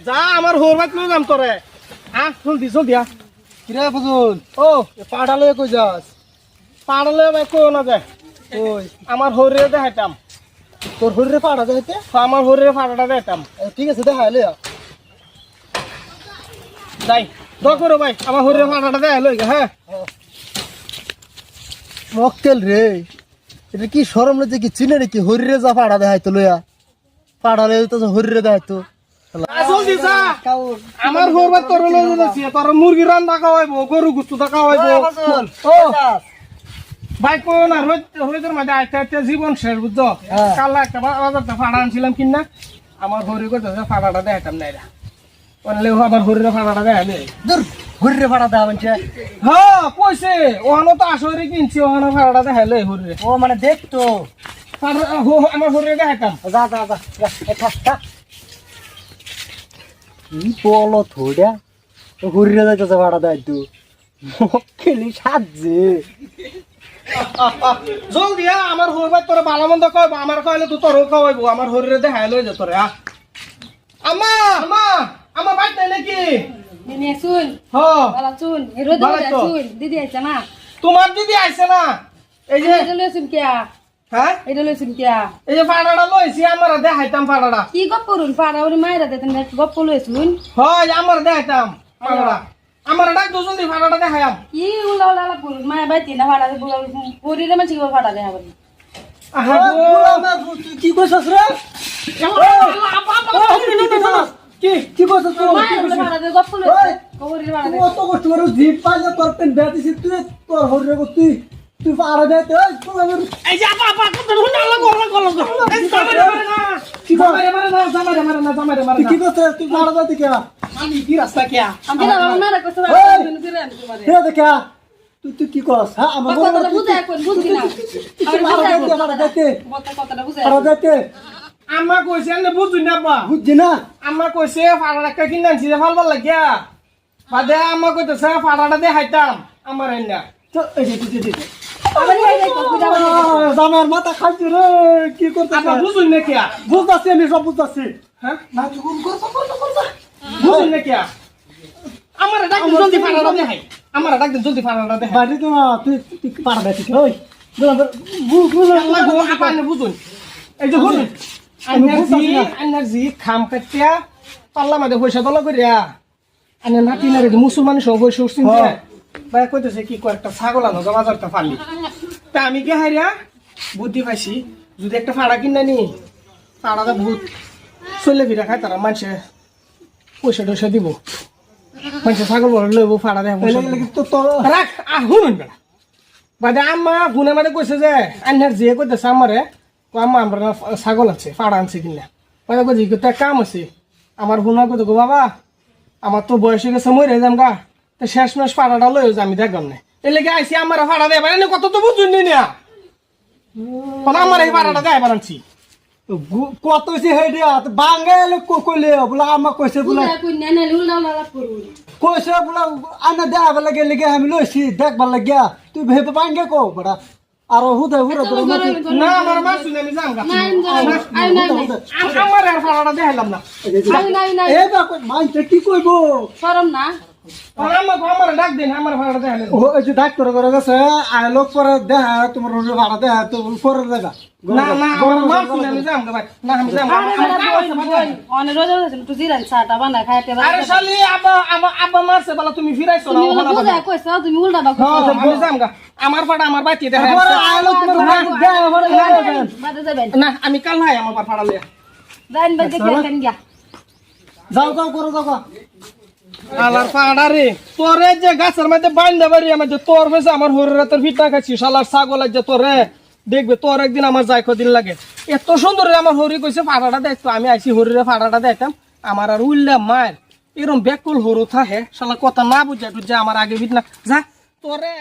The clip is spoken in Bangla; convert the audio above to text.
যা আমার হোরবাত লই যাম তোরে জলদি জলদি কিরে ফজল ও পাড়া লয়ে কই যাস? পাড়লে ভাই কই না যায় কই আমার হরিরে দেখাইতাম তোর হরিরে পাড়া যাইতে? আমার হরিরে ফাড়াটা দেখাইতাম ঠিক আছে দেখা লইয়া যাই দোয়া করো ভাই আমার হরিরে ফাড়াটা দেখাই লই হ্যাঁ মক্কেল রে, এটা কি শরম লজ্জা কি চিনে নাকি? হরিরে যা পাড়া দেখাইতো লইয়া, পাড়া লইয়া তো হরিরে দেখাইতো। জলদি যা আমার হোরবাত তোর লই যাচ্ছি তোর মুরগি রান্না খাওয়াইবো গরু গুস্তু খাওয়াইবো ও ভাই কই না রোজের মাঝে আইতে আইতে জীবন শেষ বুঝছো কাল একটা বাজারটা ফাড়া আনছিলাম কিনা আমার হরি করতেছে ফাড়াটা দেখাইতাম না এরা বললে আমার হরিরে ফাড়াটা দেখাইলে দূর হরিরে পাড়া দেখা মানছে। হ্যাঁ কইছে ওখানে তো আসরে কিনছি ওখানে ফাড়াটা দেখাইলে হরিরে ও মানে দেখতো। আমার হরিরে দেখাইতাম যা যা যা কি বলো থোড়া হরিরে যাইতেছে পাড়া দেখাইতো। মক্কেলি সাজছে। জলদি আমার হরিবার তোর ভালো মন্দ কইবো আমার কইলে তো তোর খাওয়াইবো আমার হরিরে দেখাই লই যা তোরে আমা আমা আমার বাইক নাই নাকি দিদি শুন হ্যাঁ বালা শুন রোদ শুন দিদি আইছে না তোমার দিদি আইছে না এই যে এটা লইছুন কিয়া হ্যাঁ এটা লইছুন কিয়া এই যে ফাড়াটা লইছি আমার দেখাইতাম ফাড়াটা কি গপ করুন পাড়া ওরে মাইরা দেতেন গপ লইছুন হয় আমার দেখাইতাম ফাড়াটা আমার ডাক দো জলদি ফাড়াটা দেখাইম কি উলা উলা করুন মায়া বাইতে না ফাড়া পুরি রে মাছি ফাড়া দেখা বলি আহা তুই কি কইছস রে? কি কি কইছস তুই? মায়া ফাড়া দে গপ লইছ কবরি ফাড়া দে কত কষ্ট করে জিপ পাইলে তোর পেন বেটিছি তুই তোর হরিরে তুই তুই পাড়া দেতে এই যে আপা আপা কত হুনা লাগো এই জামারে না কি জামারে মারে না জামারে মারে কি করছিস? তুই পাড়া দেতে কে? আমি কি রাস্তা কে আমি না মারা কষ্ট ফিরে আমি তোমারে হে দেখা তুই কি করছ? হ্যাঁ আমার কথাটা বুঝায় কোন বুঝি না পাড়া দেতে কথাটা বুঝায় পাড়া দেতে আম্মা কইছে না বুঝুই না বা বুঝছি না। আম্মা কইছে ফাড়াটা কা কিনা আনছি ফালবার লাগিয়া বাদে আম্মা কইতেছে ফাড়াটা দেখাইতাম আমার এন্না তো এই যে আমি এই কথা জামার মাথা খাইছি রে। কি করছিস? আপা বুঝুই না কিয়া বুঝতাছি আমি সব বুঝতাছি। হ্যাঁ না তুই কোন করছ? বুঝুই না কিয়া আমার ডাক দে জলদি ফাড়াটা দেখাই আমার ডাক দে জলদি ফাড়াটা দেখাই বাড়ি তো না তুই পাড়া দেতে ওই আল্লাহ গো আপা নে বুঝুন এই যে শুনুন এনার্জি খাম কাটিয়া পাল্লা মাঝে পয়সা দলা করিয়া আনে নাতি না রে মুসলমান সব পয়সা উঠছিন ভাই কইতেছে কি কয় একটা ছাগল আনো বাজারটা ফালি তা আমি কি হারিয়া বুদ্ধি পাইছি যদি একটা ফাড়া কিনা নি ফাড়াটা বহুত চলে ফিরে খায় তারা মানুষে পয়সা টয়সা দিব মানুষে ছাগল বড় লইব ফাড়া দেয় তো তোর রাখ শুনুন বেড়া বাদে আম্মা গুনে মাঝে কইছে যে আন্নার যে কইতেছে আমারে আম্মা আমরা ছাগল আছে ফাড়া আনছে কিনা বাদে কইছি তো কাম আছে আমার গুনা কইতে গো বাবা আমার তো বয়স হয়ে গেছে মরে যাম গা তো শেষ মাস ফাড়াটা লই আমি দেখলাম না এর লেগে আইসি আমার ফাড়া দেয় পারে কত তো বুঝুন না আমার এই ফাড়াটা দেয় পারানছি কত সে হেডে বাঙ্গাল কইলে বলা আমা কইছে বলা বুঝায় কোন না না উলা উলা করুন কইছে বলা আনা দেখাবার লাগে লেগে আমি লইছি দেখবার লাগিয়া তুই ভেবে বাঙ্গে কো বড়া আর হুদে হুরে না আমার মা শুনে আমি যাম গা নাই আমার আর ফাড়াটা দেখাইলাম না নাই এ বা কই মানতে কি কইবো? শরম না আমার ডাক দেন আমার ফাড়াটা দেখাইলেন ও এই যে ডাক্তার করে গেছে আয় লোক করে দেখা তোমার রোজে ভাড়া দেখা তো পরে দেখা না না আমার মা শুনে আমি যাম গা ভাই না আমি যাম অনে রোজ রোজ একটু জিরান চাটা বানাই খাইতে আরে শালি আব্বা মারছে বলা তুমি ফিরাইছো না ওখানে বুঝায় কইছ তুমি উল্টা বাকু আমি যাম গা আমার ফাড়া আমার বাইতে দেখা পরে আয় লোক করে দেখা পরে বাদে যাবেন না আমি কাল নাই আমার ফাড়া লইয়া যাইন বাদে কেন গিয়া যাও যাও করে যাও আলার ফাড়া রে তোরে যে গাছের মধ্যে বাইন্দা বাড়ি আমার যে তোর হয়েছে আমার হরিরা তোর ভিটা খাচ্ছি শালার ছাগল যে তোরে দেখবে তোর একদিন আমার যাই কদিন লাগে এত সুন্দর আমার হরি কইছে ফাড়াটা দেখতো আমি আইসি হরিরে ফাড়াটা দেখতাম আমার আর উল্লা মার এরম ব্যাকুল হরু থাকে শালা কথা না বুঝা টুঝা আমার আগে ভিট না যা তোরে